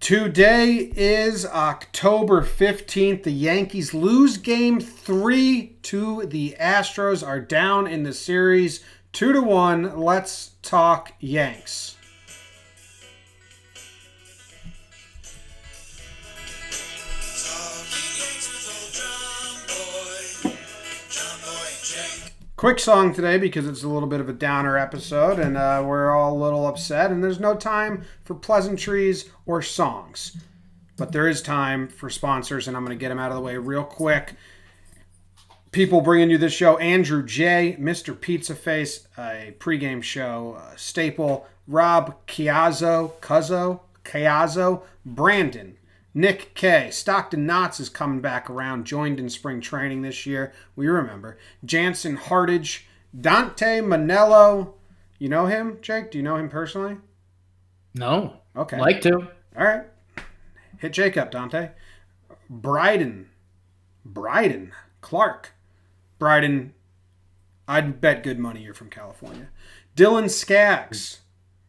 Today is October 15th. The Yankees lose game 3 to the Astros, are down in the series 2-1. Let's talk Yanks. Quick song today because it's a little bit of a downer episode and we're all a little upset and there's no time for pleasantries or songs. But there is time for sponsors and I'm going to get them out of the way real quick. People bringing you this show: Andrew J., Mr. Pizza Face, a pregame show staple, Rob Chiazzo, Brandon, Nick K. Stockton Knotts is coming back around, joined in spring training this year. We remember. Jansen Hartage, Dante Manello. You know him, Jake? Do you know him personally? No. Okay. Like to. All right. Hit Jake up, Dante. Bryden Clark. Bryden, I'd bet good money you're from California. Dylan Skaggs.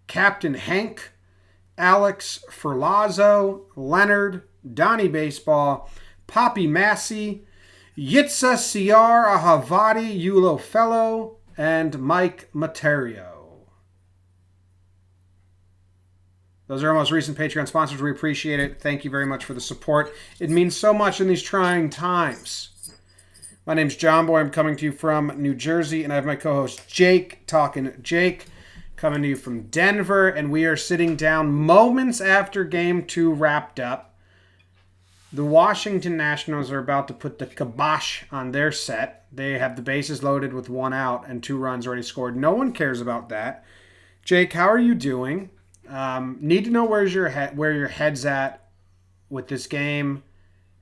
Captain Hank. Alex Ferlazzo, Leonard, Donnie Baseball, Poppy Massey, Yitza Ciar Ahavati Yulo Fellow, and Mike Materio. Those are our most recent Patreon sponsors. We appreciate it. Thank you very much for the support. It means so much in these trying times. My name's John Boy. I'm coming to you from New Jersey, and I have my co-host Jake, Talking Jake, coming to you from Denver, and we are sitting down moments after Game 2 wrapped up. The Washington Nationals are about to put the kibosh on their set. They have the bases loaded with 1 out and 2 runs already scored. No one cares about that. Jake, how are you doing? Need to know where your head's at with this game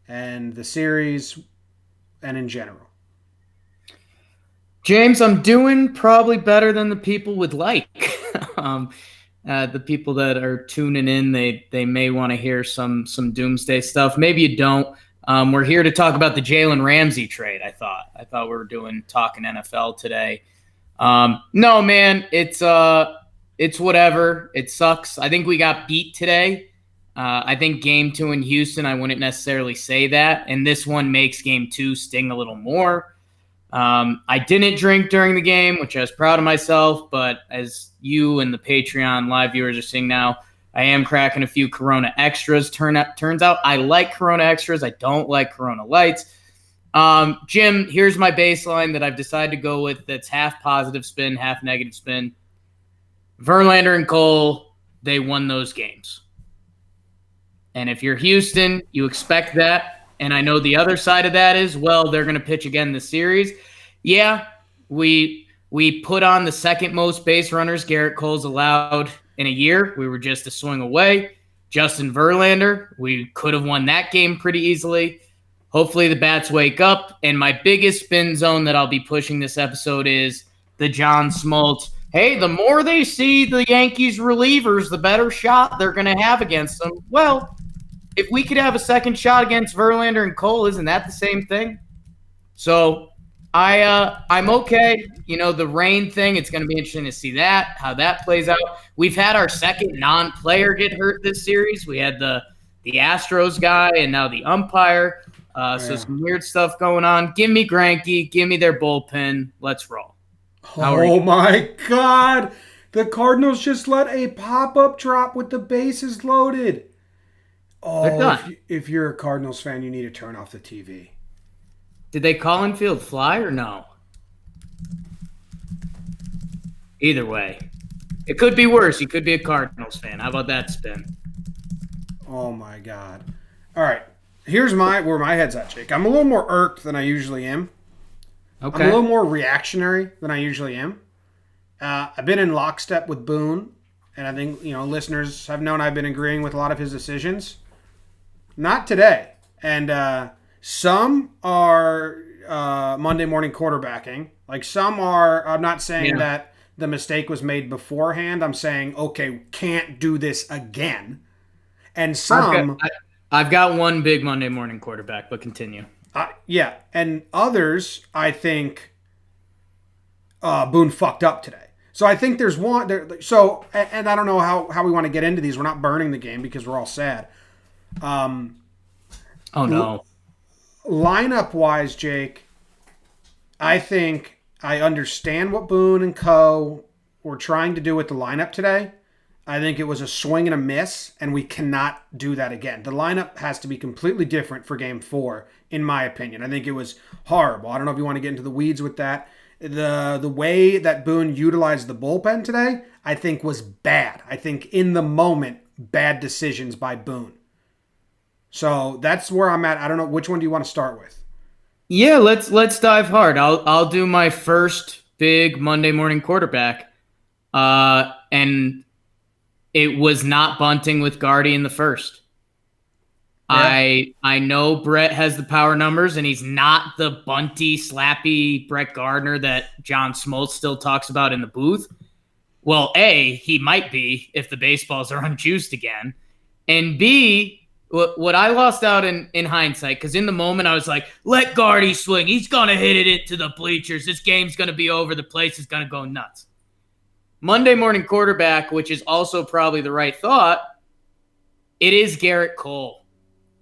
and the series and in general. James, I'm doing probably better than the people would like. The people that are tuning in, they may want to hear some doomsday stuff. Maybe you don't. We're here to talk about the Jalen Ramsey trade. I thought we were talking NFL today. No, man, it's whatever. It sucks. I think we got beat today. I think Game 2 in Houston, I wouldn't necessarily say that, and this one makes Game 2 sting a little more. I didn't drink during the game, which I was proud of myself, but as you and the Patreon live viewers are seeing now, I am cracking a few Corona Extras. Turns out I like Corona Extras. I don't like Corona Lights. Jim, here's my baseline that I've decided to go with that's half positive spin, half negative spin. Verlander and Cole, they won those games. And if you're Houston, you expect that. And I know the other side of that is, well, they're going to pitch again this series. Yeah, we put on the second most base runners Garrett Cole's allowed in a year. We were just a swing away. Justin Verlander, we could have won that game pretty easily. Hopefully the bats wake up. And my biggest spin zone that I'll be pushing this episode is the John Smoltz. Hey, the more they see the Yankees relievers, the better shot they're going to have against them. Well, if we could have a second shot against Verlander and Cole, isn't that the same thing? So I'm okay. You know, the rain thing, it's going to be interesting to see how that plays out. We've had our second non-player get hurt this series. We had the Astros guy and now the umpire. So some weird stuff going on. Give me Greinke. Give me their bullpen. Let's roll. Oh, my God. The Cardinals just let a pop-up drop with the bases loaded. Oh, if you're a Cardinals fan, you need to turn off the TV. Did they call infield fly or no? Either way. It could be worse. You could be a Cardinals fan. How about that spin? Oh, my God. All right. Here's where my head's at, Jake. I'm a little more irked than I usually am. Okay. I'm a little more reactionary than I usually am. I've been in lockstep with Boone, and I think listeners have known I've been agreeing with a lot of his decisions. Not today. And some are Monday morning quarterbacking. Like some are, I'm not saying that the mistake was made beforehand. I'm saying, okay, can't do this again. And some... I've got one big Monday morning quarterback, but continue. Yeah. And others, I think Boone fucked up today. So I think there's one... and I don't know how we want to get into these. We're not burning the game because we're all sad. Oh no. Lineup wise, Jake, I think I understand what Boone and Co. were trying to do with the lineup today. I think it was a swing and a miss, and we cannot do that again. The lineup has to be completely different for game 4, in my opinion. I think it was horrible. I don't know if you want to get into the weeds with that. The way that Boone utilized the bullpen today, I think was bad. I think in the moment, bad decisions by Boone. So that's where I'm at. I don't know, which one do you want to start with? Yeah, let's dive hard. I'll do my first big Monday morning quarterback. And it was not bunting with Guardy in the first. Yeah. I know Brett has the power numbers, and he's not the bunty, slappy Brett Gardner that John Smoltz still talks about in the booth. Well, A, he might be if the baseballs are unjuiced again. And B, what I lost out in hindsight, because in the moment I was like, let Guardy swing. He's going to hit it into the bleachers. This game's going to be over. The place is going to go nuts. Monday morning quarterback, which is also probably the right thought, it is Garrett Cole.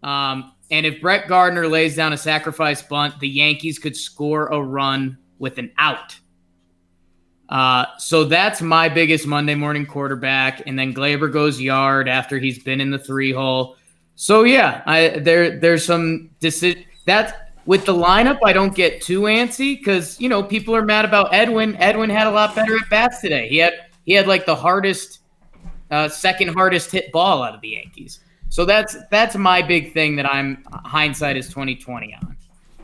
And if Brett Gardner lays down a sacrifice bunt, the Yankees could score a run with an out. So that's my biggest Monday morning quarterback. And then Glaber goes yard after he's been in the 3-hole. So yeah, there's some decision that's with the lineup. I don't get too antsy because people are mad about Edwin. Edwin had a lot better at bats today. He had like the hardest, second hardest hit ball out of the Yankees. So that's my big thing that I'm hindsight is 2020 on.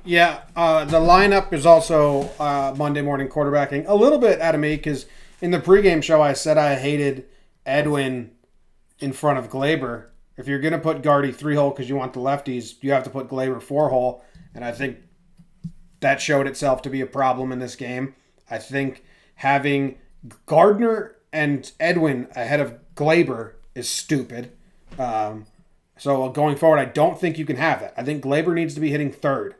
Yeah, the lineup is also Monday morning quarterbacking. A little bit out of me because in the pregame show I said I hated Edwin in front of Glaber. If you're going to put Guardy 3-hole because you want the lefties, you have to put Glaber 4-hole. And I think that showed itself to be a problem in this game. I think having Gardner and Edwin ahead of Glaber is stupid. So going forward, I don't think you can have that. I think Glaber needs to be hitting third.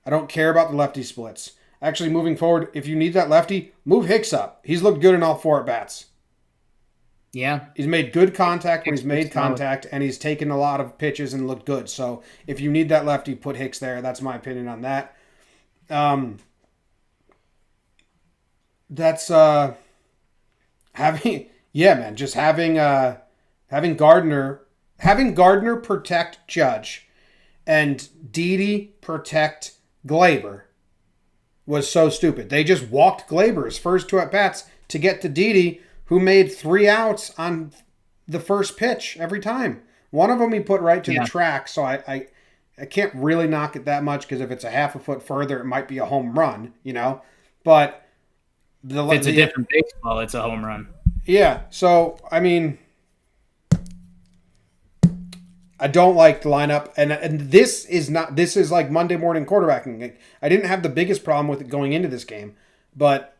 I don't care about the lefty splits. Actually, moving forward, if you need that lefty, move Hicks up. He's looked good in all 4 at-bats. Yeah. He's made good contact when he's made contact, and he's taken a lot of pitches and looked good. So if you need that lefty, put Hicks there. That's my opinion on that. That's having Gardner protect Judge and Didi protect Glaber was so stupid. They just walked Glaber's first 2 at-bats to get to Didi, who made 3 outs on the first pitch every time. One of them he put right to the track, so I can't really knock it that much because if it's a half a foot further, it might be a home run, But if it's a different baseball, it's a home run. Yeah, so, I mean, I don't like the lineup, and this is like Monday morning quarterbacking. I didn't have the biggest problem with it going into this game, but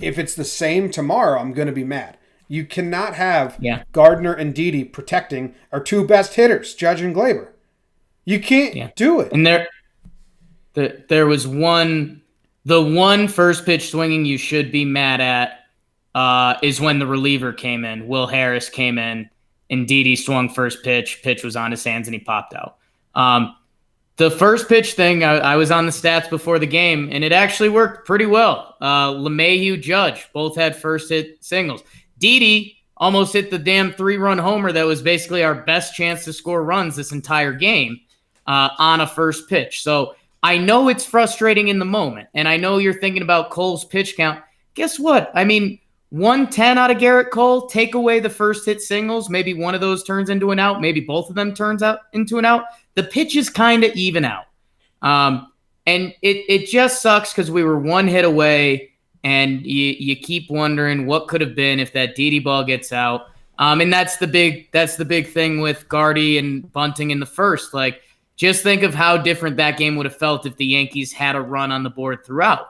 if it's the same tomorrow, I'm going to be mad. You cannot have Gardner and Didi protecting our 2 best hitters, Judge and Glaber. You can't do it. And there was the one first pitch swinging you should be mad at is when the reliever came in. Will Harris came in, and Didi swung first pitch. Pitch was on his hands, and he popped out. The first pitch thing, I was on the stats before the game, and it actually worked pretty well. LeMahieu, Judge, both had first hit singles. Didi almost hit the damn 3-run homer that was basically our best chance to score runs this entire game on a first pitch. So I know it's frustrating in the moment, and I know you're thinking about Cole's pitch count. Guess what? I mean, 110 out of Garrett Cole, take away the first hit singles. Maybe one of those turns into an out. Maybe both of them turns out into an out. The pitches kind of even out. And it just sucks because we were 1 hit away, and you keep wondering what could have been if that Didi ball gets out. And that's the big thing with Guardy and bunting in the first. Like, just think of how different that game would have felt if the Yankees had a run on the board throughout.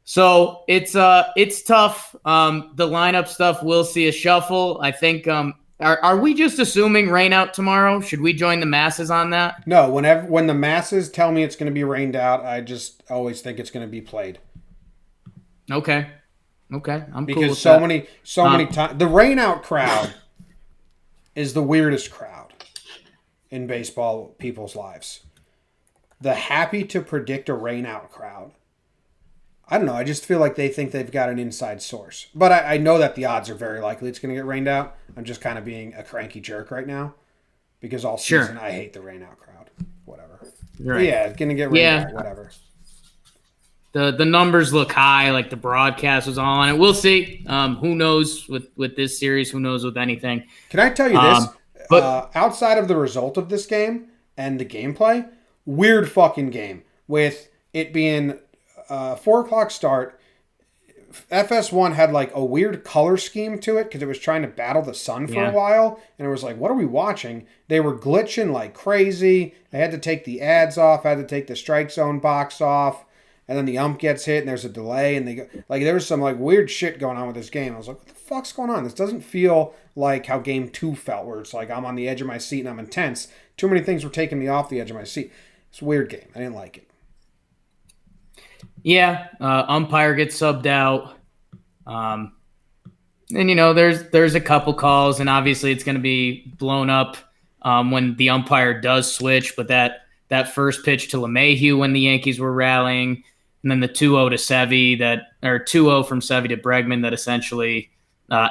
So it's tough. The lineup stuff, we'll see a shuffle. I think. Are we just assuming rain out tomorrow? Should we join the masses on that? No. When the masses tell me it's going to be rained out, I just always think it's going to be played. Okay, I'm because cool with so many times the rain out crowd is the weirdest crowd in baseball people's lives. The happy to predict a rain out crowd. I don't know. I just feel like they think they've got an inside source. But I know that the odds are very likely it's going to get rained out. I'm just kind of being a cranky jerk right now because all season I hate the rain out crowd. Whatever. Right. Yeah, it's going to get rained out. Whatever. The numbers look high, like the broadcast was on it. We'll see. Who knows with this series? Who knows with anything? Can I tell you this? But outside of the result of this game and the gameplay, weird fucking game with it being 4:00 start. FS1 had like a weird color scheme to it because it was trying to battle the sun for a while, and it was like, what are we watching? They were glitching like crazy. They had to take the ads off, had to take the strike zone box off, and then the ump gets hit and there's a delay, and they go, like there was some like weird shit going on with this game. I was like, what the fuck's going on? This doesn't feel like how game 2 felt, where it's like I'm on the edge of my seat and I'm intense. Too many things were taking me off the edge of my seat. It's a weird game. I didn't like it. Yeah, umpire gets subbed out. And, there's a couple calls, and obviously it's going to be blown up when the umpire does switch. But that first pitch to LeMahieu when the Yankees were rallying, and then the 2-0 to Sevy, 2-0 from Sevy to Bregman that essentially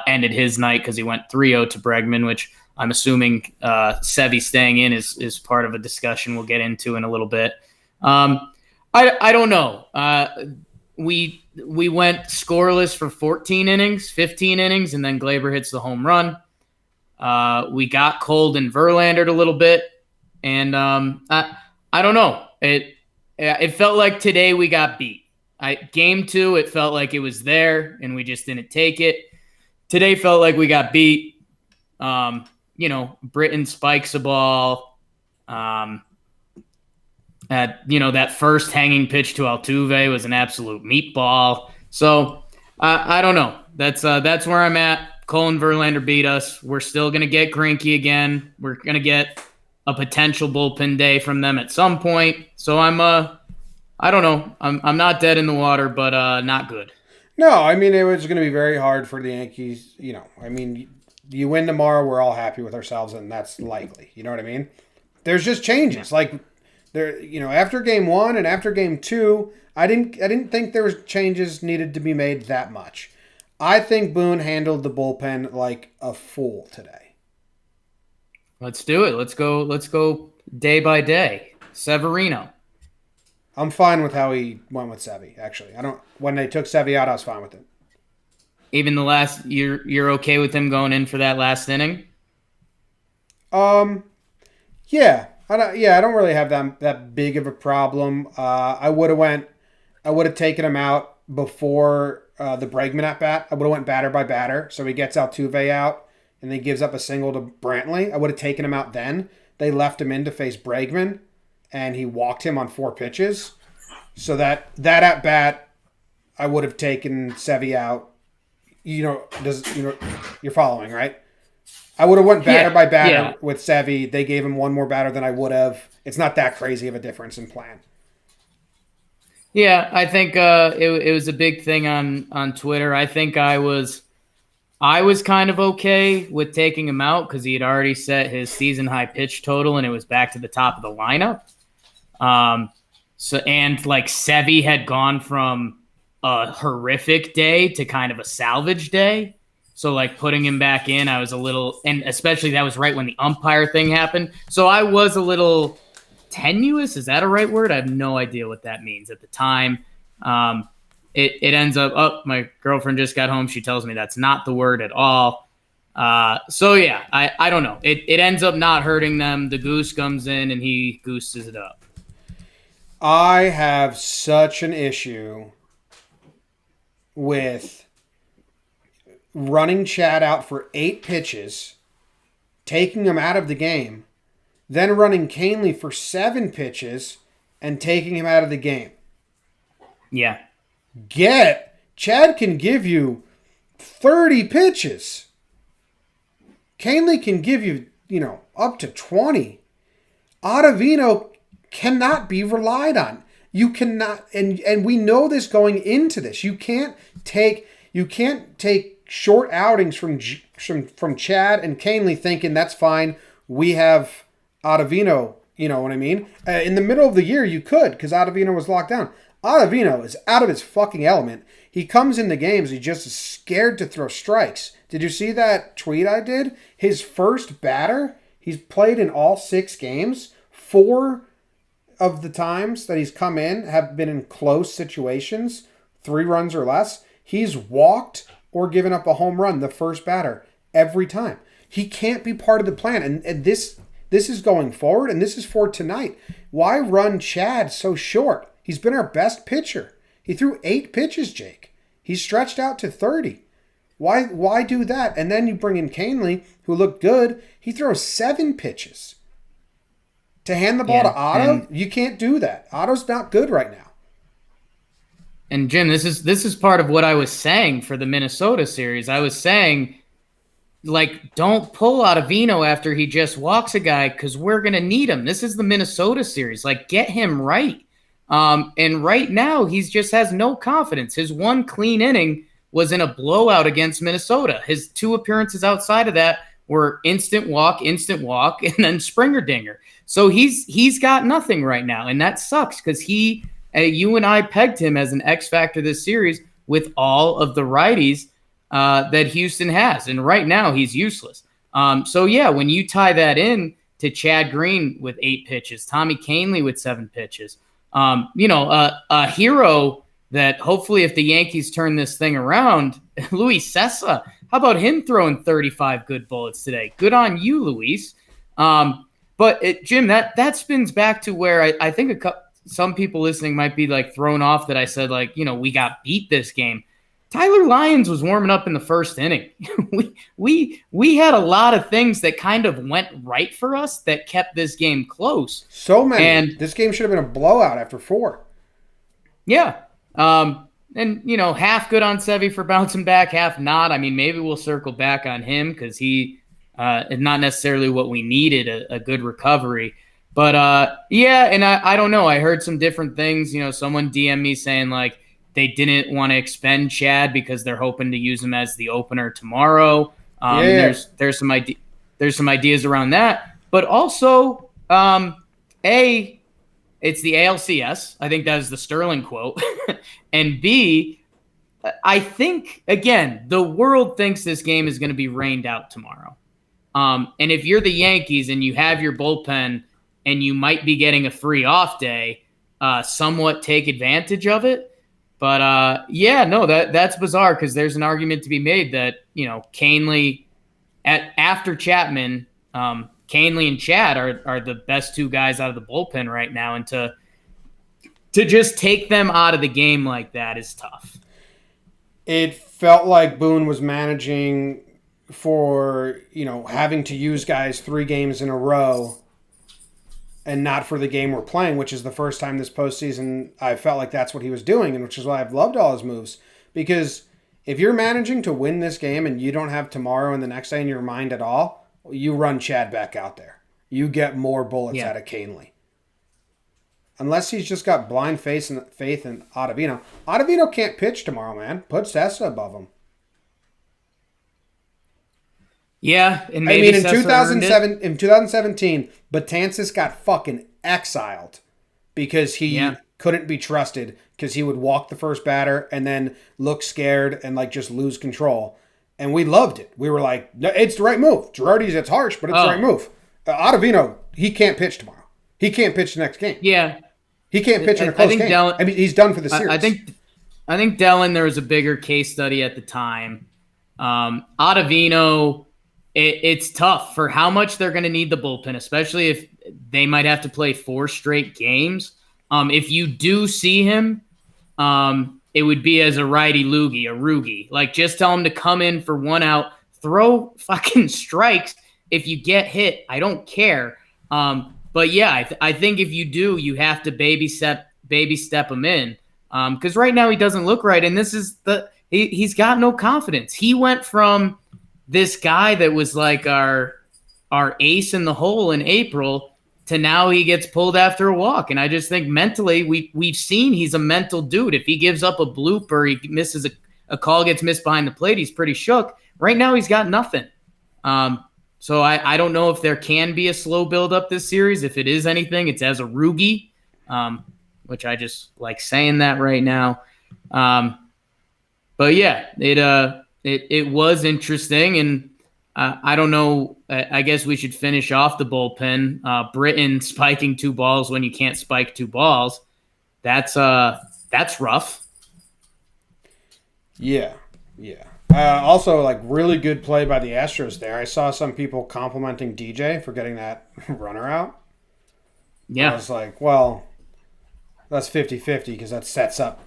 ended his night because he went 3-0 to Bregman, which I'm assuming Sevy staying in is part of a discussion we'll get into in a little bit. I don't know. We went scoreless for 14 innings, 15 innings, and then Glaber hits the home run. We got cold and Verlandered a little bit, and I don't know. It felt like today we got beat. Game 2, it felt like it was there, and we just didn't take it. Today felt like we got beat. Britton spikes a ball. That first hanging pitch to Altuve was an absolute meatball. So I don't know. That's where I'm at. Cole and Verlander beat us. We're still gonna get Greinke again. We're gonna get a potential bullpen day from them at some point. So I don't know. I'm not dead in the water, but not good. No, I mean it was gonna be very hard for the Yankees. You win tomorrow, we're all happy with ourselves, and that's likely. You know what I mean? There's just changes like. There, after game 1 and after game 2, I didn't think there was changes needed to be made that much. I think Boone handled the bullpen like a fool today. Let's do it. Let's go day by day. Severino. I'm fine with how he went with Sevy. Actually, when they took Sevy out, I was fine with it. Even the last, you're okay with him going in for that last inning? Yeah. I don't really have that big of a problem. I would have taken him out before the Bregman at bat. I would have went batter by batter. So he gets Altuve out and then gives up a single to Brantley. I would have taken him out then. They left him in to face Bregman, and he walked him on 4 pitches. So that at bat, I would have taken Sevy out. You're following, right? I would have went batter by batter with Sevy. They gave him one more batter than I would have. It's not that crazy of a difference in plan. Yeah, I think it was a big thing on Twitter. I think I was kind of okay with taking him out because he had already set his season high pitch total, and it was back to the top of the lineup. Sevy had gone from a horrific day to kind of a salvage day. So, putting him back in, I was a little – and especially that was right when the umpire thing happened. So, I was a little tenuous. Is that a right word? I have no idea what that means at the time. It ends up my girlfriend just got home. She tells me that's not the word at all. I don't know. It ends up not hurting them. The goose comes in, and he gooses it up. I have such an issue with – running Chad out for 8 pitches, taking him out of the game, then running Canely for 7 pitches and taking him out of the game. Yeah. Chad can give you 30 pitches. Canely can give you, up to 20. Ottavino cannot be relied on. You cannot, and we know this going into this. You can't take short outings from from Chad and Canely thinking that's fine. We have Ottavino, you know what I mean? In the middle of the year, you could because Ottavino was locked down. Ottavino is out of his fucking element. He comes into games, he just is scared to throw strikes. Did you see that tweet I did? His first batter, he's played in all 6 games. 4 of the times that he's come in have been in close situations, 3 runs or less. He's walked or given up a home run, the first batter, every time. He can't be part of the plan. And this is going forward, and this is for tonight. Why run Chad so short? He's been our best pitcher. He threw 8 pitches, Jake. He's stretched out to 30. Why do that? And then you bring in Canely, who looked good. He throws 7 pitches. To hand the ball to Otto, you can't do that. Otto's not good right now. And Jim, this is part of what I was saying for the Minnesota series. I was saying, like, don't pull Ottavino after he just walks a guy because we're going to need him. This is the Minnesota series. Like, get him right. And right now, he just has no confidence. His one clean inning was in a blowout against Minnesota. His 2 appearances outside of that were instant walk, and then Springer dinger. So he's got nothing right now, and that sucks because you and I pegged him as an X factor this series with all of the righties that Houston has, and right now he's useless. So yeah, when you tie that in to Chad Green with 8 pitches, Tommy Canely with 7 pitches, a hero that hopefully if the Yankees turn this thing around, Luis Sessa, how about him throwing 35 good bullets today? Good on you, Luis. Jim, that spins back to where I think some people listening might be like thrown off that I said, like, we got beat this game. Tyler Lyons was warming up in the first inning. we had a lot of things that kind of went right for us that kept this game close. So many. And this game should have been a blowout after 4. Yeah. Half good on Sevy for bouncing back, half not. I mean, maybe we'll circle back on him because he is not necessarily what we needed, a good recovery. But, and I don't know. I heard some different things. Someone DM me saying, like, they didn't want to expend Chad because they're hoping to use him as the opener tomorrow. There's some ideas around that. But also, it's the ALCS. I think that is the Sterling quote. And B, I think, again, the world thinks this game is going to be rained out tomorrow. And if you're the Yankees and you have your bullpen and you might be getting a free off day, somewhat take advantage of it. But, that's bizarre because there's an argument to be made that, Canely, after Chapman, Canely and Chad are the best 2 guys out of the bullpen right now. And to just take them out of the game like that is tough. It felt like Boone was managing for, having to use guys 3 games in a row and not for the game we're playing, which is the first time this postseason I felt like that's what he was doing, and which is why I've loved all his moves. Because if you're managing to win this game and you don't have tomorrow and the next day in your mind at all, you run Chad back out there. You get more bullets out of Canely. Unless he's just got blind faith in Ottavino. Ottavino can't pitch tomorrow, man. Put Sessa above him. Yeah, and maybe in 2017, Betances got fucking exiled because he couldn't be trusted because he would walk the first batter and then look scared and just lose control. And we loved it. We were like, no, it's the right move. Girardi's, it's harsh, but it's the right move. Ottavino, he can't pitch tomorrow. He can't pitch the next game. Yeah. He can't pitch in a close game. He's done for the series. I think Dellin, there was a bigger case study at the time. Ottavino, it's tough for how much they're going to need the bullpen, especially if they might have to play 4 straight games. If you do see him, it would be as a righty loogie, a roogie. Like, just tell him to come in for 1 out, throw fucking strikes. If you get hit, I don't care. But yeah, I think if you do, you have to baby step him in. Because right now he doesn't look right, and this is he's got no confidence. He went from this guy that was like our ace in the hole in April to now he gets pulled after a walk. And I just think mentally we've seen he's a mental dude. If he gives up a bloop or he misses a a call gets missed behind the plate, he's pretty shook. Right now, he's got nothing. So I don't know if there can be a slow build-up this series. If it is anything, it's as a Rugi, which I just like saying that right now. But yeah, it was interesting, and I don't know. I guess we should finish off the bullpen. Britton spiking 2 balls when you can't spike 2 balls. That's rough. Yeah. Also, like, really good play by the Astros there. I saw some people complimenting DJ for getting that runner out. Yeah. I was like, well, that's 50-50 because that sets up.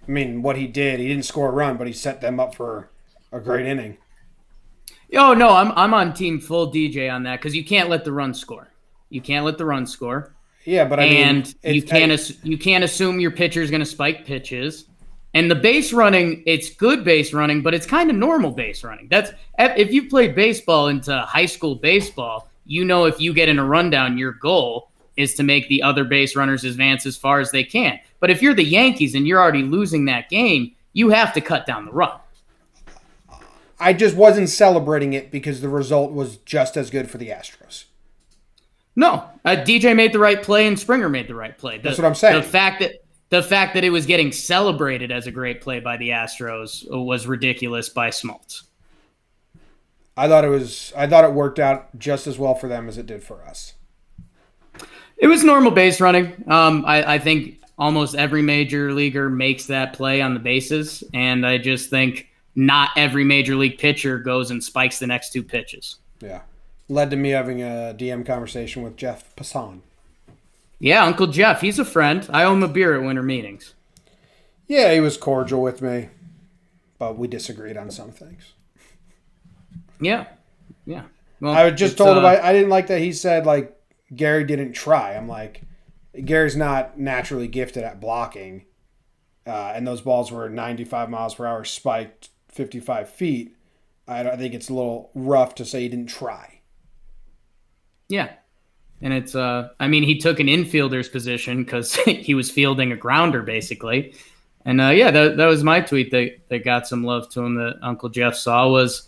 I mean, what he didn't score a run, but he set them up for a great inning. Oh, no, I'm on team full DJ on that because you can't let the run score. You can't let the run score. Yeah, but you can't assume your pitcher is going to spike pitches. And the base running, it's good base running, but it's kind of normal base running. That's if you played baseball into high school baseball, you know if you get in a rundown, your goal is to make the other base runners advance as far as they can. But if you're the Yankees and you're already losing that game, you have to cut down the run. I just wasn't celebrating it because the result was just as good for the Astros. No, DJ made the right play and Springer made the right play. That's what I'm saying. The fact that it was getting celebrated as a great play by the Astros was ridiculous by Smoltz. I thought it worked out just as well for them as it did for us. It was normal base running. I think almost every major leaguer makes that play on the bases, and I just think not every major league pitcher goes and spikes the next 2 pitches. Yeah. Led to me having a DM conversation with Jeff Passan. Yeah, Uncle Jeff. He's a friend. I owe him a beer at winter meetings. Yeah, he was cordial with me, but we disagreed on some things. Yeah. Well, I just told him I didn't like that he said, like, Gary didn't try. I'm like, Gary's not naturally gifted at blocking, and those balls were 95 miles per hour spiked 55 feet. I think it's a little rough to say he didn't try. Yeah. And it's, he took an infielder's position because he was fielding a grounder, basically. And, that was my tweet that got some love to him that Uncle Jeff saw was,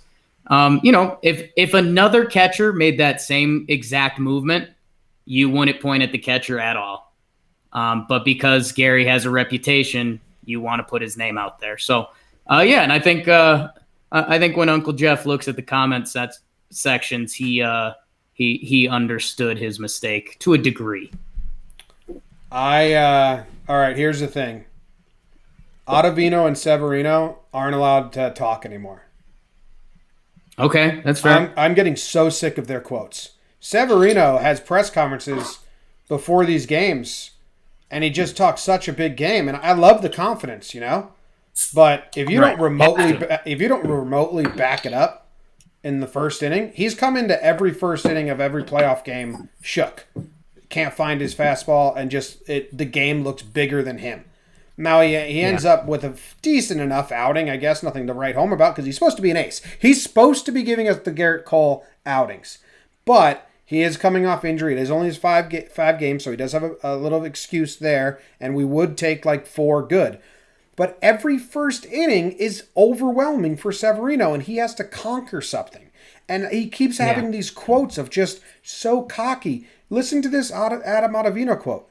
if another catcher made that same exact movement, you wouldn't point at the catcher at all. But because Gary has a reputation, you want to put his name out there. So, and I think when Uncle Jeff looks at the comment sections, he understood his mistake to a degree. All right, here's the thing. Ottavino and Severino aren't allowed to talk anymore. Okay, that's fair. I'm getting so sick of their quotes. Severino has press conferences before these games, and he just talks such a big game, and I love the confidence, But if you don't remotely back it up in the first inning, he's come into every first inning of every playoff game shook. Can't find his fastball, and the game looks bigger than him. Now he ends up with a decent enough outing, I guess, nothing to write home about because he's supposed to be an ace. He's supposed to be giving us the Garrett Cole outings. But he is coming off injury. It is only his five games, so he does have a little excuse there, and we would take like 4 good. But every first inning is overwhelming for Severino, and he has to conquer something. And he keeps having these quotes of just so cocky. Listen to this Adam Ottavino quote.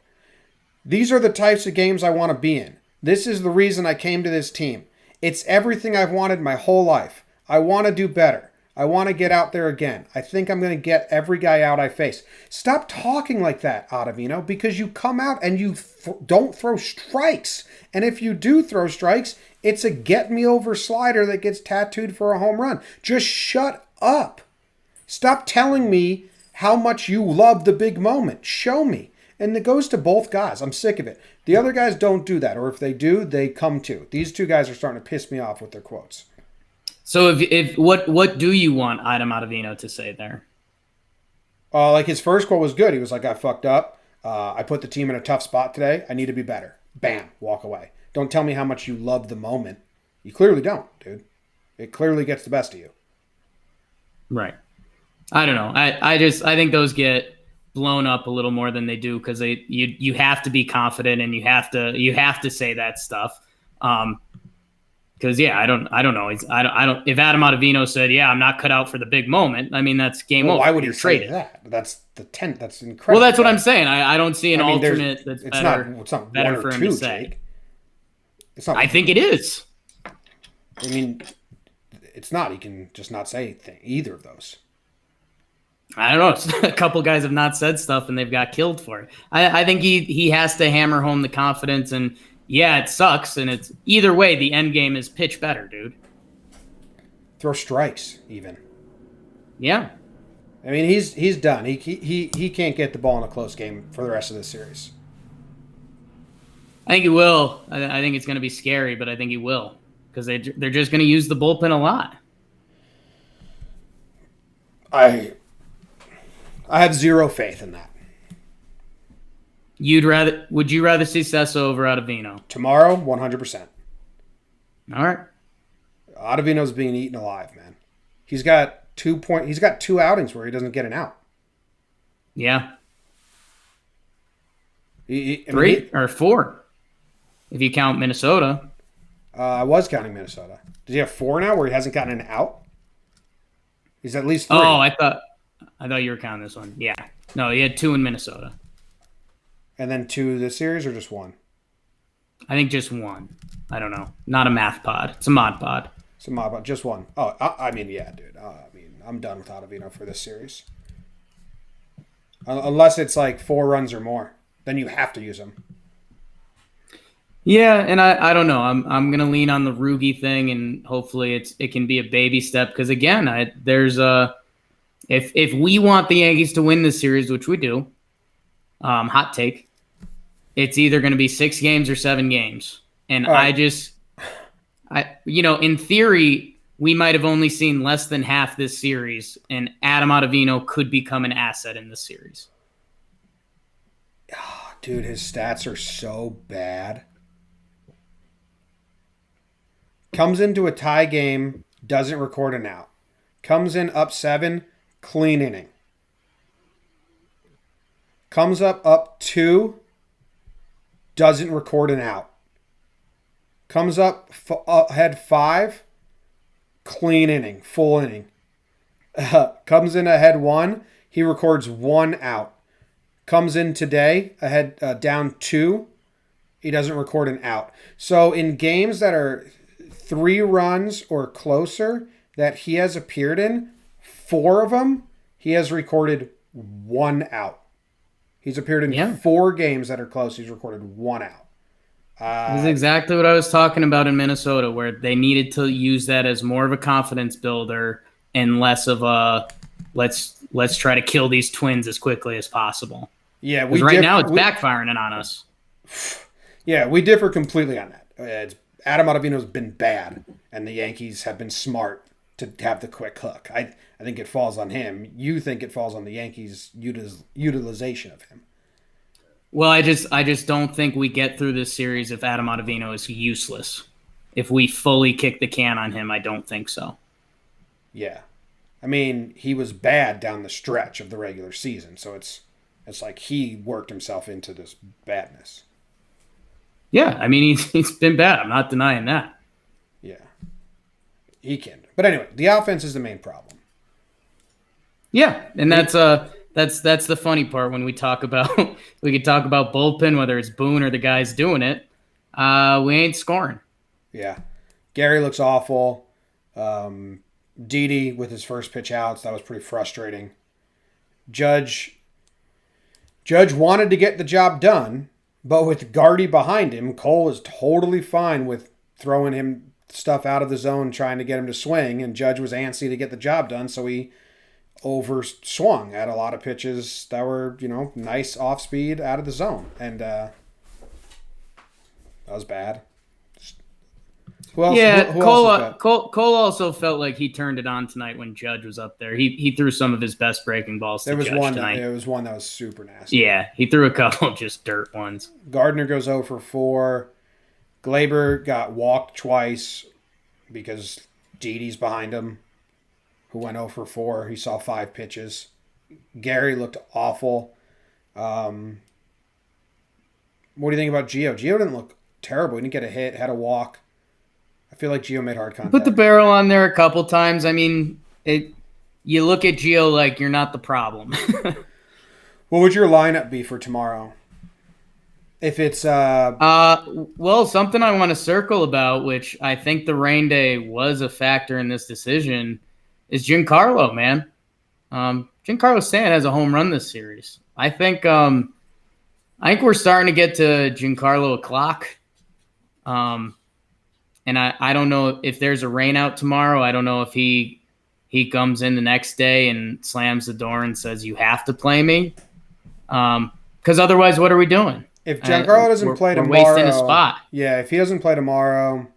These are the types of games I want to be in. This is the reason I came to this team. It's everything I've wanted my whole life. I want to do better. I want to get out there again. I think I'm going to get every guy out I face. Stop talking like that, Ottavino, because you come out and you don't throw strikes. And if you do throw strikes, it's a get-me-over slider that gets tattooed for a home run. Just shut up. Stop telling me how much you love the big moment. Show me. And it goes to both guys. I'm sick of it. The other guys don't do that. Or if they do, they come to. These 2 guys are starting to piss me off with their quotes. So if what do you want Adam Ottavino to say there? Like his first quote was good. He was like, I fucked up. I put the team in a tough spot today. I need to be better. Bam. Walk away. Don't tell me how much you love the moment. You clearly don't, dude. It clearly gets the best of you. Right. I don't know. I think those get blown up a little more than they do because you have to be confident and you have to say that stuff. Because yeah, I don't know. I don't. If Adam Ottavino said, "Yeah, I'm not cut out for the big moment," I mean that's game Well, over. why would he You're say traded. that? That's Well, incredible. that's what I'm saying. I don't see an I mean, alternate that's it's not one better or for him to two, say. Jake. It's not. I think it is. I mean, it's not. He can just not say either of those. I don't know. A couple guys have not said stuff and they've got killed for it. I think he has to hammer home the confidence, and yeah, it sucks, and it's either way. The end game is pitch better, dude. Throw strikes, even. Yeah, I mean, he's done. He can't get the ball in a close game for the rest of this series. I think he will. I think it's going to be scary, but I think he will because they're just going to use the bullpen a lot. I have zero faith in that. Would you rather see Cessa over Ottavino? Tomorrow, 100%. All right. Ottavino's being eaten alive, man. He's got He's got 2 outings where he doesn't get an out. Yeah. I mean, or 4, if you count Minnesota. I was counting Minnesota. Does he have 4 now where he hasn't gotten an out? He's at least 3. Oh, I thought you were counting this one. Yeah. No, he had 2 in Minnesota. And then 2 this series, or just 1? I think just 1. I don't know. Not a math pod. It's a mod pod. It's a mod pod. Just 1. Oh, I mean, yeah, dude. I'm done with Ottavino for this series. Unless it's like 4 runs or more. Then you have to use him. Yeah, and I don't know. I'm gonna lean on the Rugi thing, and hopefully it can be a baby step. Because again, if we want the Yankees to win this series, which we do, hot take, it's either going to be 6 games or 7 games. And right. In theory, we might have only seen less than half this series, and Adam Ottavino could become an asset in this series. Oh, dude, his stats are so bad. Comes into a tie game, doesn't record an out. Comes in up 7, clean inning. Comes up 2, doesn't record an out. Comes up ahead 5, clean inning, full inning. Comes in ahead 1, he records 1 out. Comes in today ahead down 2, he doesn't record an out. So in games that are 3 runs or closer that he has appeared in, 4 of them, he has recorded 1 out. He's appeared in 4 games that are close. He's recorded 1 out. This is exactly what I was talking about in Minnesota, where they needed to use that as more of a confidence builder and less of a let's try to kill these Twins as quickly as possible. Yeah, now it's backfiring on us. Yeah, we differ completely on that. Adam Ottavino's been bad, and the Yankees have been smart to have the quick hook. I think it falls on him. You think it falls on the Yankees' utilization of him. Well, I just don't think we get through this series if Adam Ottavino is useless. If we fully kick the can on him, I don't think so. Yeah. I mean, he was bad down the stretch of the regular season, so it's like he worked himself into this badness. Yeah, I mean, he's been bad. I'm not denying that. Yeah. He can. But anyway, the offense is the main problem. Yeah, and that's the funny part when we talk about we could talk about bullpen, whether it's Boone or the guys doing it. We ain't scoring. Yeah. Gary looks awful. Didi with his first pitch outs, that was pretty frustrating. Judge wanted to get the job done, but with Gardy behind him, Cole was totally fine with throwing him stuff out of the zone, trying to get him to swing, and Judge was antsy to get the job done, so he overswung at a lot of pitches that were, nice off speed out of the zone. And that was bad. Who else? Yeah, who else Cole also felt like he turned it on tonight when Judge was up there. He threw some of his best breaking balls to Judge tonight. There was one that was super nasty. Yeah, he threw a couple of just dirt ones. Gardner goes 0 for 4. Glaber got walked twice because Didi's behind him, who went 0 for 4. He saw 5 pitches. Gary looked awful. What do you think about Gio? Gio didn't look terrible. He didn't get a hit, had a walk. I feel like Gio made hard contact. Put the barrel on there a couple times. I mean, you look at Gio like you're not the problem. What would your lineup be for tomorrow? If it's well, something I want to circle about, which I think the rain day was a factor in this decision, is Giancarlo, man. Giancarlo Stanton has a home run this series. I think we're starting to get to Giancarlo o'clock. And I don't know if there's a rain out tomorrow. I don't know if he comes in the next day and slams the door and says, you have to play me. Because otherwise, what are we doing? If Giancarlo doesn't play tomorrow, we're wasting a spot. Yeah, if he doesn't play tomorrow, do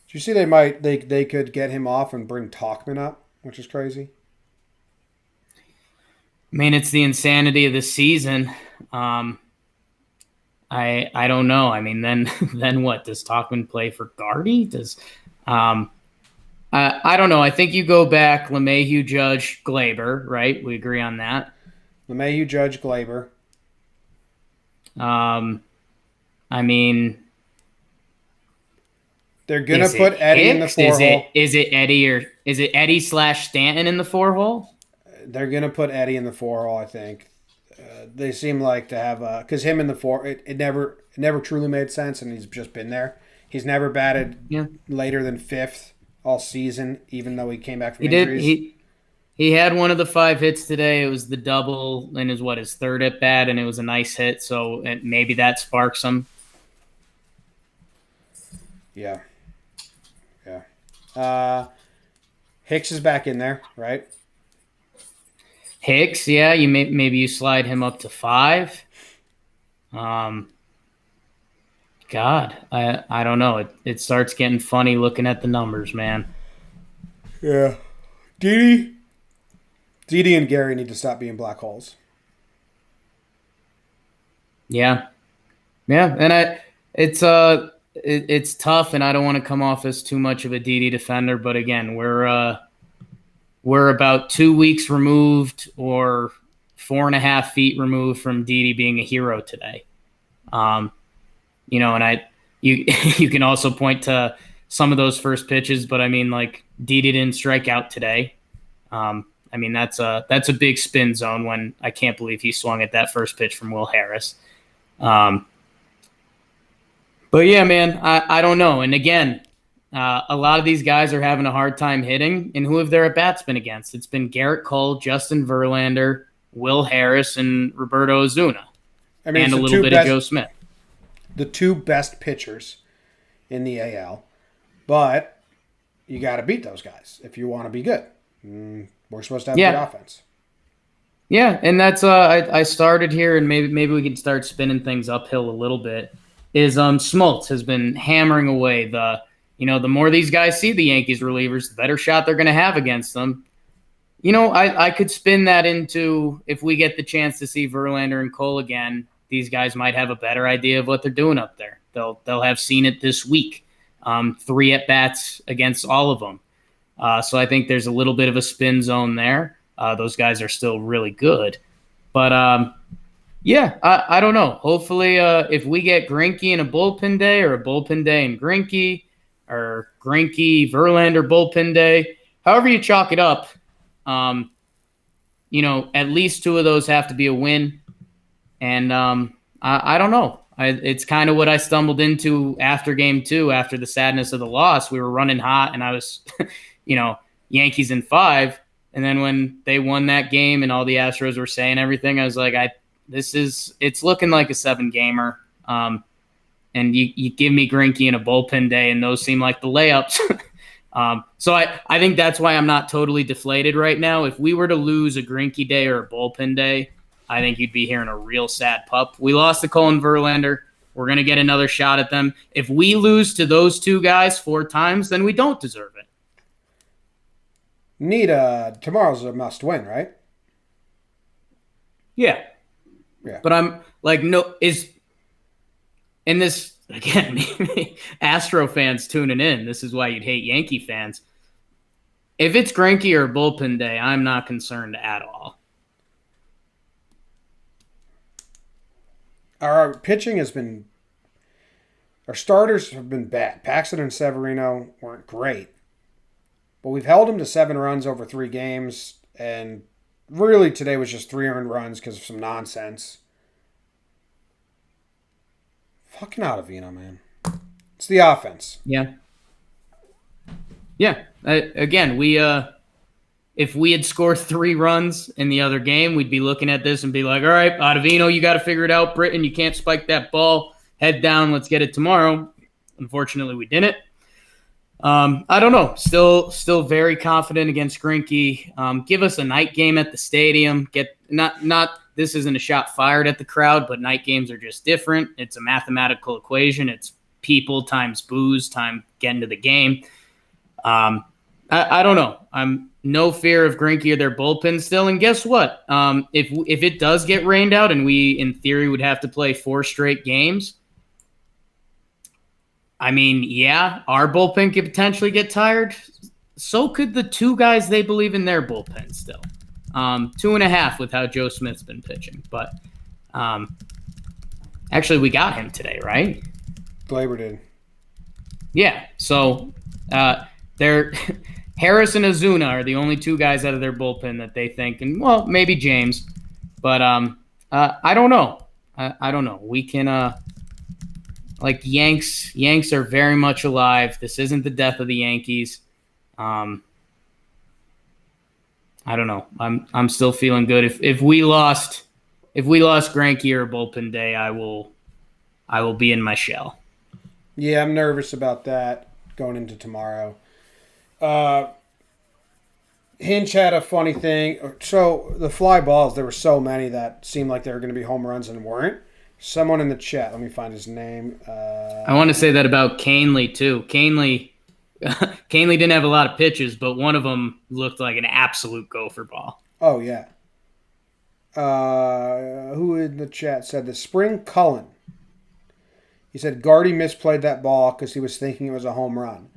you see they could get him off and bring Talkman up, which is crazy. I mean, it's the insanity of the season. I don't know. I mean, then what? Does Talkman play for Gardy? I don't know. I think you go back LeMahieu, Judge, Glaber, right? We agree on that. LeMahieu, Judge, Glaber. I mean, they're gonna put Eddie in the 4-hole. Is it Eddie / Stanton in the 4-hole? They're gonna put Eddie in the 4-hole. I think they seem like to have because him in the 4 it never truly made sense, and he's just been there. He's never batted later than 5th all season, even though he came back from injuries. He had one of the 5 hits today. It was the double in his 3rd at bat, and it was a nice hit. So maybe that sparks him. Yeah. Hicks is back in there, right? Hicks, yeah. Maybe you slide him up to 5. God, I don't know. It starts getting funny looking at the numbers, man. Yeah. Didi and Gary need to stop being black holes. Yeah, and it's tough, and I don't want to come off as too much of a Didi defender, but again, we're about 2 weeks removed, or 4.5 feet removed from Didi being a hero today. And you can also point to some of those first pitches, but I mean, like, Didi didn't strike out today. I mean, that's a big spin zone when I can't believe he swung at that first pitch from Will Harris. But yeah, man, I don't know. And again, a lot of these guys are having a hard time hitting. And who have their at-bats been against? It's been Garrett Cole, Justin Verlander, Will Harris, and Roberto Ozuna. I mean, and a little bit of Joe Smith. The 2 best pitchers in the AL. But you got to beat those guys if you want to be good. We're supposed to have good offense. Yeah, and that's I started here, and maybe we can start spinning things uphill a little bit. Is Smoltz has been hammering away. The more these guys see the Yankees relievers, the better shot they're going to have against them. I could spin that into, if we get the chance to see Verlander and Cole again, these guys might have a better idea of what they're doing up there. They'll have seen it this week. 3 at-bats against all of them. So I think there's a little bit of a spin zone there. Those guys are still really good. But, I don't know. Hopefully, if we get Greinke in a bullpen day, or a bullpen day and Greinke, or Greinke, Verlander bullpen day, however you chalk it up, at least 2 of those have to be a win. And I don't know. It's kind of what I stumbled into after game 2, after the sadness of the loss. We were running hot, and I was, Yankees in 5. And then when they won that game and all the Astros were saying everything, I was like, it's looking like a 7-gamer. And you give me Greinke in a bullpen day, and those seem like the layups. So I think that's why I'm not totally deflated right now. If we were to lose a Greinke day or a bullpen day, I think you'd be hearing a real sad pup. We lost to Cole and Verlander. We're going to get another shot at them. If we lose to those 2 guys 4 times, then we don't deserve it. Tomorrow's a must win, right? Yeah. But I'm like, in this, again, Astro fans tuning in, this is why you'd hate Yankee fans. If it's Greinke or bullpen day, I'm not concerned at all. Our pitching has been Our starters have been bad. Paxton and Severino weren't great. But we've held them to 7 runs over 3 games. And really today was just 3 earned runs because of some nonsense. Fucking Ottavino, man. It's the offense. Yeah. Yeah. Again, if we had scored 3 runs in the other game, we'd be looking at this and be like, all right, Ottavino, you got to figure it out. Britton, you can't spike that ball. Head down. Let's get it tomorrow. Unfortunately, we didn't. I don't know. Still very confident against Greinke. Give us a night game at the stadium. This isn't a shot fired at the crowd, but night games are just different. It's a mathematical equation. It's people times booze time getting to the game. I don't know. I'm no fear of Greinke or their bullpen still. And guess what? If it does get rained out and we, in theory, would have to play 4 straight games, I mean, yeah, our bullpen could potentially get tired. So could the 2 guys they believe in their bullpen still. 2.5 with how Joe Smith's been pitching. But actually, we got him today, right? Gleyber did. Yeah. So they're Harris and Ozuna are the only 2 guys out of their bullpen that they think, and well, maybe James. But I don't know. I don't know. We can Yanks are very much alive. This isn't the death of the Yankees. I don't know. I'm still feeling good. If we lost Greinke or a bullpen day, I will be in my shell. Yeah, I'm nervous about that going into tomorrow. Hinch had a funny thing. So the fly balls, there were so many that seemed like they were going to be home runs and weren't. Someone in the chat, let me find his name. I want to say that about Canely too. Canely didn't have a lot of pitches, but one of them looked like an absolute gopher ball. Oh, yeah. Who in the chat said this? Spring Cullen. He said Gardy misplayed that ball because he was thinking it was a home run.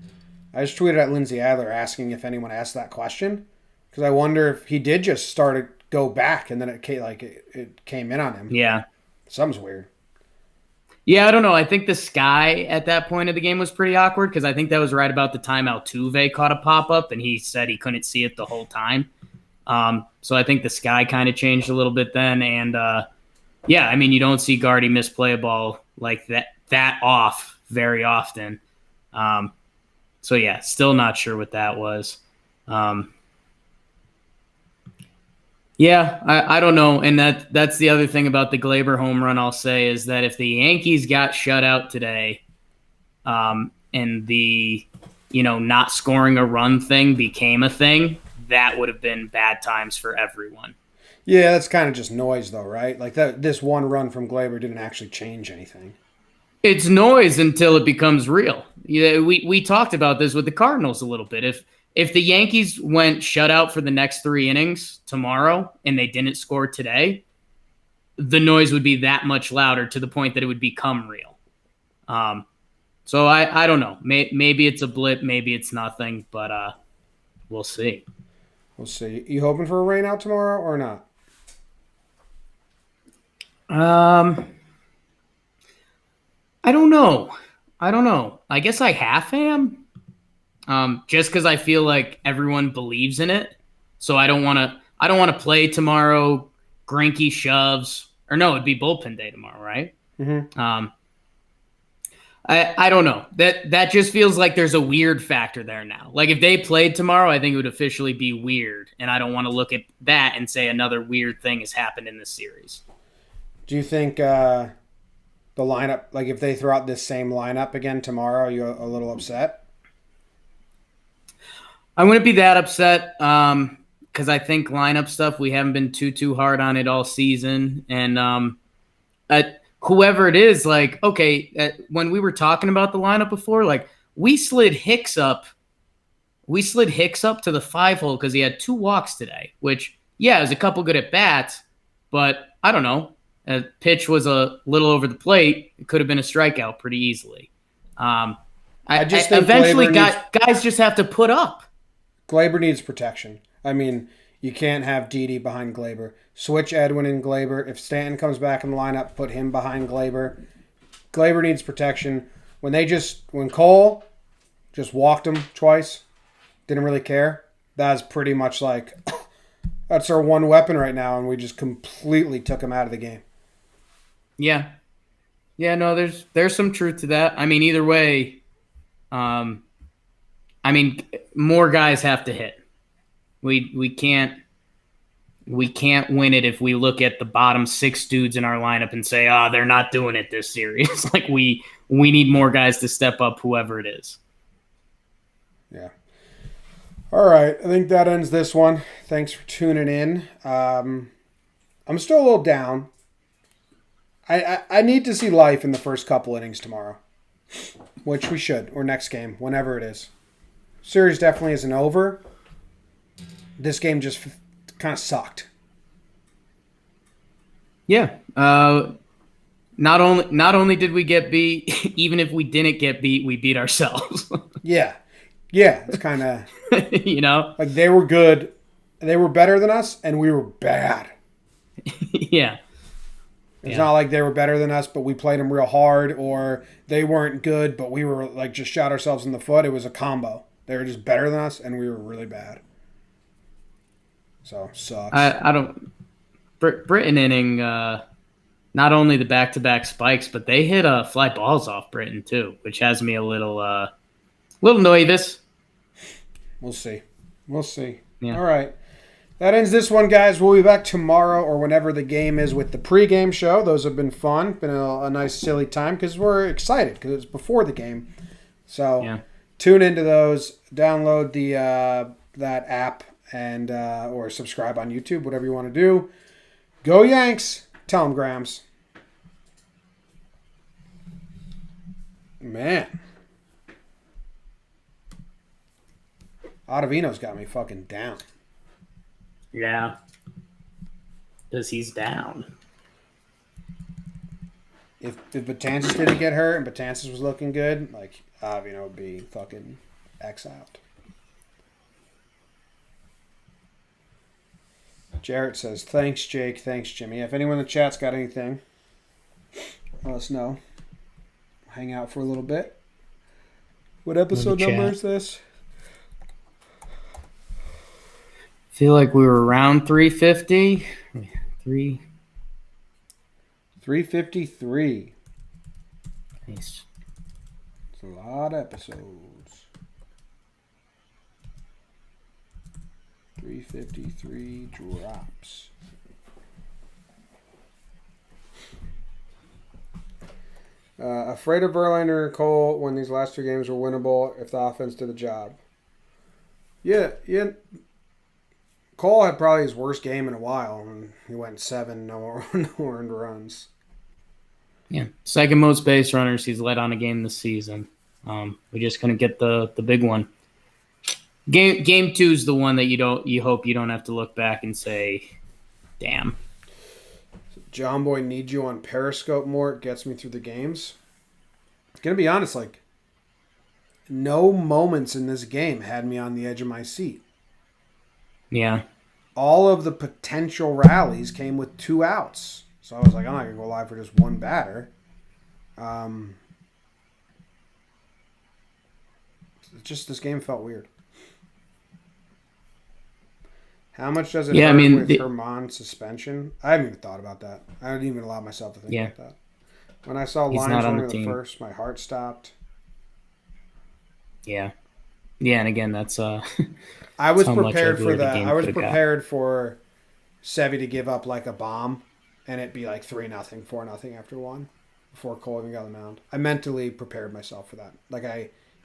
I just tweeted at Lindsay Adler asking if anyone asked that question because I wonder if he did just start to go back and then it came in on him. Yeah. Something's weird. Yeah, I don't know. I think the sky at that point of the game was pretty awkward because I think that was right about the time Altuve caught a pop-up and he said he couldn't see it the whole time. So I think the sky kind of changed a little bit then. And, yeah, I mean, you don't see Gardy misplay a ball like that off very often. So, yeah, still not sure what that was. Yeah, I don't know. And that's the other thing about the Gleyber home run I'll say is that if the Yankees got shut out today and the, not scoring a run thing became a thing, that would have been bad times for everyone. Yeah, that's kind of just noise though, right? Like this one run from Gleyber didn't actually change anything. It's noise until it becomes real. Yeah, we talked about this with the Cardinals a little bit. If the Yankees went shutout for the next 3 innings tomorrow and they didn't score today, the noise would be that much louder to the point that it would become real. So I don't know. Maybe it's a blip. Maybe it's nothing. But we'll see. We'll see. You hoping for a rain out tomorrow or not? I don't know. I guess I half am. Just because I feel like everyone believes in it, so I don't want to play tomorrow. Greinke shoves, or no, it'd be bullpen day tomorrow, right? Mm-hmm. I don't know. That just feels like there's a weird factor there now. Like if they played tomorrow, I think it would officially be weird, and I don't want to look at that and say another weird thing has happened in this series. Do you think the lineup, like if they throw out this same lineup again tomorrow, are you a little upset? I wouldn't be that upset because I think lineup stuff, we haven't been too hard on it all season. And whoever it is, like, okay, when we were talking about the lineup before, like we slid Hicks up to the 5 hole because he had 2 walks today, which, yeah, it was a couple good at bats, but I don't know. A pitch was a little over the plate. It could have been a strikeout pretty easily. I just think eventually guys just have to put up. Gleyber needs protection. I mean, you can't have Didi behind Gleyber. Switch Edwin and Gleyber. If Stanton comes back in the lineup, put him behind Gleyber. Gleyber needs protection. when Cole just walked him twice, didn't really care. That's pretty much like that's our one weapon right now, and we just completely took him out of the game. Yeah. Yeah, no, there's some truth to that. I mean, either way, um, I mean, more guys have to hit. We can't win it if we look at the bottom 6 dudes in our lineup and say, "Oh, they're not doing it this series." Like we need more guys to step up, whoever it is. Yeah. All right, I think that ends this one. Thanks for tuning in. I'm still a little down. I need to see life in the first couple innings tomorrow, which we should, or next game, whenever it is. Series definitely isn't over. This game just kind of sucked. Yeah. Not only did we get beat, even if we didn't get beat, we beat ourselves. Yeah. Yeah, it's kind of You know? like they were good. They were better than us, and we were bad. Yeah. It's not like they were better than us, but we played them real hard, or they weren't good, but we were like just shot ourselves in the foot. It was a combo. They were just better than us, and we were really bad. So, sucks. I don't. Britain inning, not only the back-to-back spikes, but they hit fly balls off Britain too, which has me a little nervous. We'll see. We'll see. Yeah. All right. That ends this one, guys. We'll be back tomorrow or whenever the game is with the pregame show. Those have been fun. Been a nice, silly time because we're excited because it's before the game. So tune into those. Download the that app and or subscribe on YouTube, whatever you want to do. Go Yanks. Tell them, Grams. Man. Ottavino's got me fucking down. Yeah. Because he's down. If Betances didn't get hurt and Betances was looking good, like, Ottavino would be fucking exiled. Jarrett says, thanks, Jake. Thanks, Jimmy. If anyone in the chat's got anything, let us know. Hang out for a little bit. What episode number is this? Feel like we were around 350. 353. Nice. It's a lot of episodes. 353 drops. Afraid of Verlander and Cole when these last 2 games were winnable if the offense did the job. Yeah. Cole had probably his worst game in a while, and he went 7, no earned runs. Yeah, second most base runners he's led on a game this season. We just couldn't get the big one. Game 2 is the one that you hope you don't have to look back and say, damn. John Boy needs you on Periscope more. It gets me through the games. Gonna be honest, like, no moments in this game had me on the edge of my seat. Yeah. All of the potential rallies came with 2 outs. So I was like, I'm not going to go live for just one batter. Just this game felt weird. How much does it hurt with Herman's suspension? I haven't even thought about that. I didn't even allow myself to think about that. When I saw lines running the first, my heart stopped. Yeah. Yeah, and again, that's I was prepared for that. I was prepared for Sevy to give up like a bomb and it'd be like 3-0, 4-0 after 1 before Cole even got on the mound. I mentally prepared myself for that. Like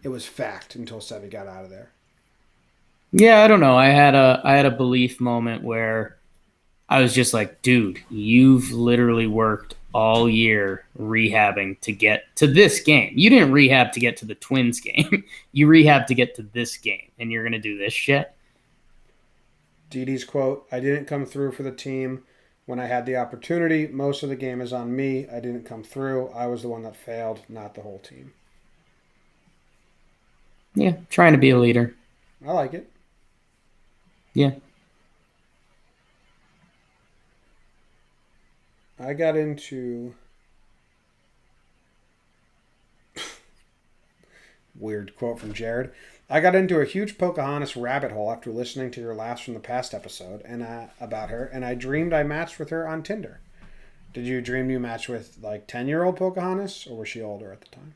it was fact until Sevy got out of there. Yeah, I don't know. I had a belief moment where I was just like, dude, you've literally worked all year rehabbing to get to this game. You didn't rehab to get to the Twins game. You rehab to get to this game, and you're going to do this shit? Didi's quote, I didn't come through for the team when I had the opportunity. Most of the game is on me. I didn't come through. I was the one that failed, not the whole team. Yeah, trying to be a leader. I like it. Yeah. I got into Weird quote from Jared. I got into a huge Pocahontas rabbit hole after listening to your last from the past episode and about her, and I dreamed I matched with her on Tinder. Did you dream you matched with like 10-year-old Pocahontas, or was she older at the time?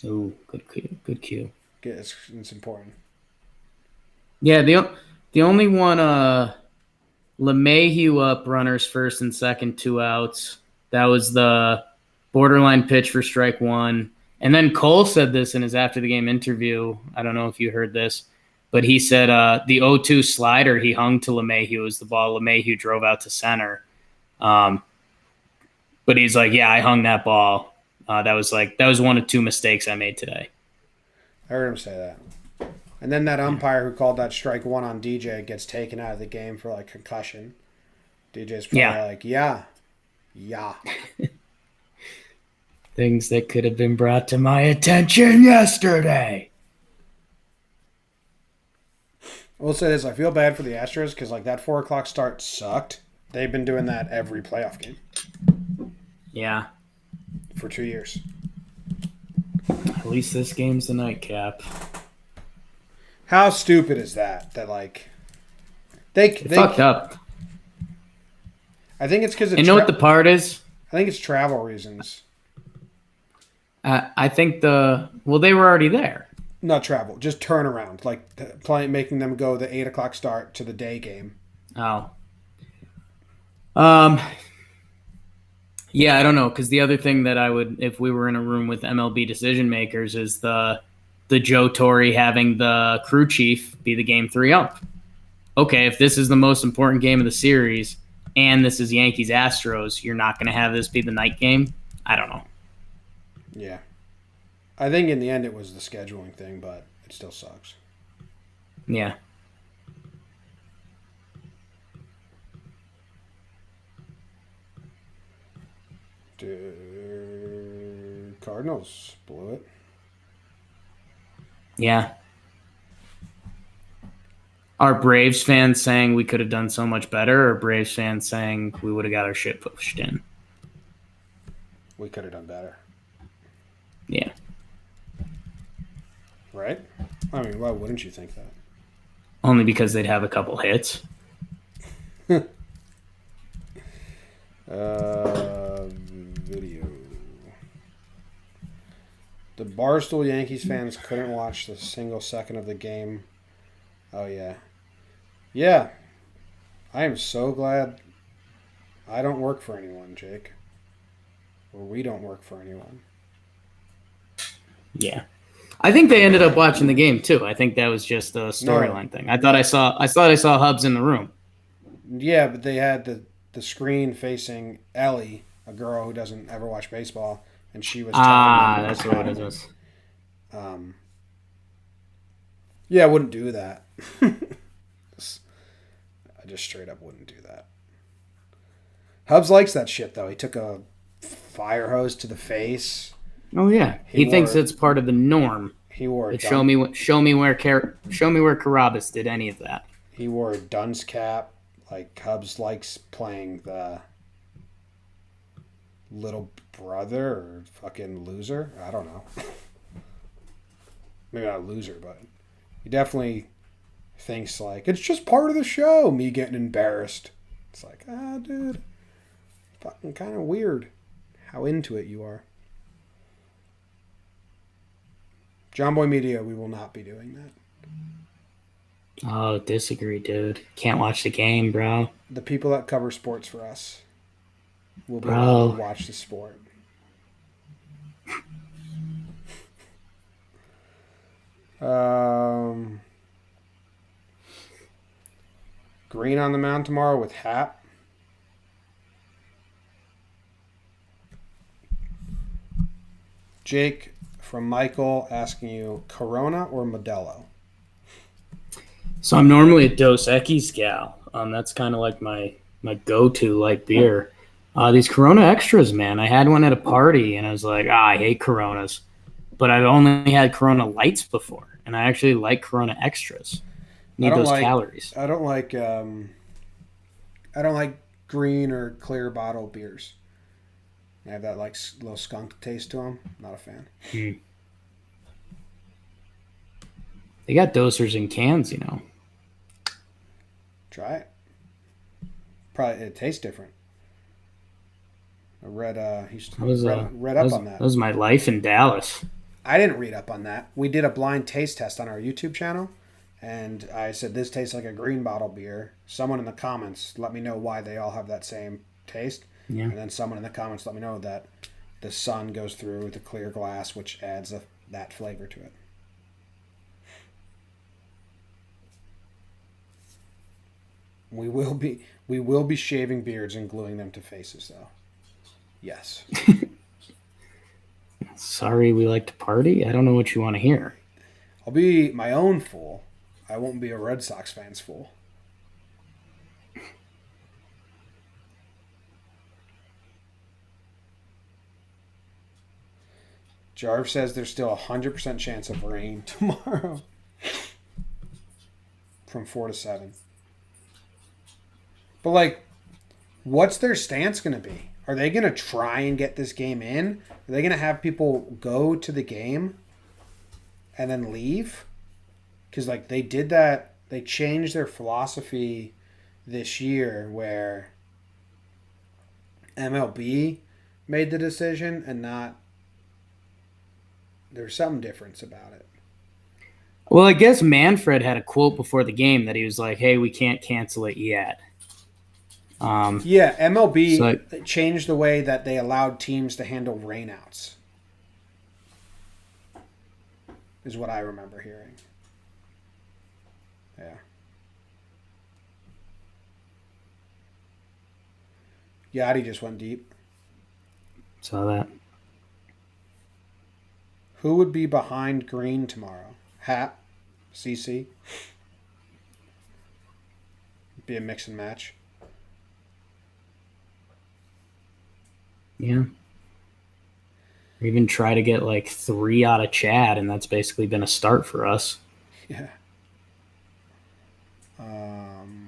Oh, good cue. Good cue. It's important. Yeah, the only one LeMahieu up, runners first and second, 2 outs. That was the borderline pitch for strike one. And then Cole said this in his after the game interview. I don't know if you heard this, but he said the 0-2 slider he hung to LeMahieu was the ball LeMahieu drove out to center. But he's like, yeah, I hung that ball. That was one of 2 mistakes I made today. I heard him say that. And then that umpire who called that strike one on DJ gets taken out of the game for like concussion. DJ's probably like, yeah. Things that could have been brought to my attention yesterday. I will say this, I feel bad for the Astros because like that 4 o'clock start sucked. They've been doing that every playoff game. Yeah. For 2 years. At least this game's the nightcap. How stupid is that? That like they fucked up. I think it's because you know what the part is? I think it's travel reasons. I think they were already there. Not travel, just turnaround, like making them go the 8 o'clock start to the day game. Oh. Yeah, I don't know, because the other thing that I would, if we were in a room with MLB decision makers, is the Joe Torre having the crew chief be the game 3 ump. Okay, if this is the most important game of the series and this is Yankees Astros, you're not going to have this be the night game? I don't know. Yeah. I think in the end it was the scheduling thing, but it still sucks. Yeah. Cardinals blew it. Yeah. Are Braves fans saying we could have done so much better, or Braves fans saying we would have got our shit pushed in? We could have done better. Yeah. Right? I mean, why wouldn't you think that? Only because they'd have a couple hits. Video. The Barstool Yankees fans couldn't watch the single second of the game. Oh, yeah. Yeah. I am so glad I don't work for anyone, Jake. Or we don't work for anyone. Yeah. I think they ended up watching the game, too. I think that was just a storyline thing. I thought I saw Hubs in the room. Yeah, but they had the screen facing Ellie, a girl who doesn't ever watch baseball, and she was telling them. That's what it was. Yeah, I wouldn't do that. I just straight up wouldn't do that. Hubs likes that shit, though. He took a fire hose to the face. Oh yeah, he thinks it's part of the norm. He wore. Show me where Carabas did any of that. He wore a dunce cap. Like Hubs likes playing the little brother or fucking loser. I don't know. Maybe not a loser, but he definitely thinks like it's just part of the show. Me getting embarrassed. It's like, dude, fucking kind of weird how into it you are. John Boy Media, we will not be doing that. Oh, disagree, dude. Can't watch the game, bro. The people that cover sports for us will be able to watch the sport. Green on the mound tomorrow with Hap. Jake from Michael asking you, Corona or Modelo? So I'm normally a Dos Equis gal. That's kind of like my go-to light beer. These Corona Extras, man. I had one at a party, and I was like, I hate Coronas. But I've only had Corona Lights before, and I actually like Corona Extras. Need those calories. I don't like green or clear bottle beers. They have that like little skunk taste to them. Not a fan. They got dosers in cans, Try it. Probably it tastes different. I read That was read up on that that. was my life in Dallas. I didn't read up on that. We did a blind taste test on our YouTube channel, and I said this tastes like a green bottle beer. Someone in the comments let me know why they all have that same taste, Yeah. and then someone in the comments let me know that the sun goes through the clear glass, which adds that flavor to it. We will be shaving beards and gluing them to faces, though. Yes. Sorry, we like to party. I don't know what you want to hear. I'll be my own fool. I won't be a Red Sox fan's fool. Jarv says there's still a 100% chance of rain tomorrow from 4 to 7. But, like, what's their stance going to be? Are they going to try and get this game in? Are they going to have people go to the game and then leave? Because, like, they did that. They changed their philosophy this year where MLB made the decision and not. There's some difference about it. Well, I guess Manfred had a quote before the game that he was like, "Hey, we can't cancel it yet." Yeah, MLB So changed the way that they allowed teams to handle rainouts. Is what I remember hearing. Yeah. Yachty just went deep. saw that. Who would be behind Green tomorrow? Hat, CC. Be a mix and match. Yeah. Or even try to get like 3 out of Chad, and that's basically been a start for us. Yeah.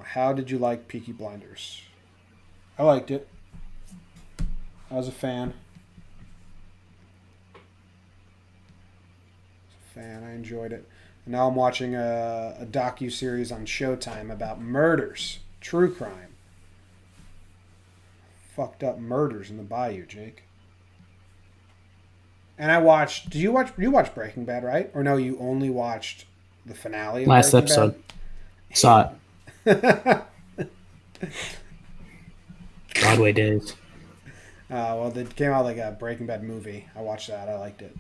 How did you like Peaky Blinders? I liked it. I was a fan. I enjoyed it. And now I'm watching a docu-series on Showtime about murders. True crime. Fucked up murders in the bayou, Jake. And I watched. Did you watch? You watched Breaking Bad, right? Or no? You only watched the finale of Last Breaking episode. Saw it. Bad? Broadway days. Well, they came out like a Breaking Bad movie. I watched that. I liked it.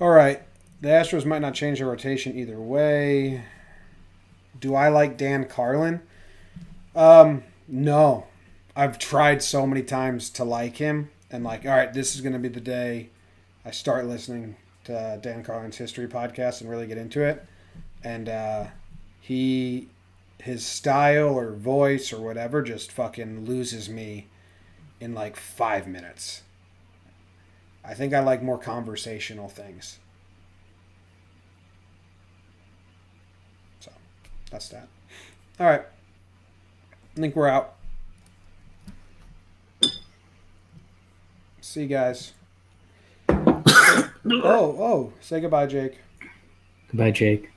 All right. The Astros might not change their rotation either way. Do I like Dan Carlin? No. I've tried so many times to like him. And like, all right, this is going to be the day I start listening to Dan Carlin's history podcast and really get into it. And his style or voice or whatever just fucking loses me in like 5 minutes. I think I like more conversational things. So, that's that. All right. I think we're out. See you guys. Oh, say goodbye, Jake. Goodbye, Jake.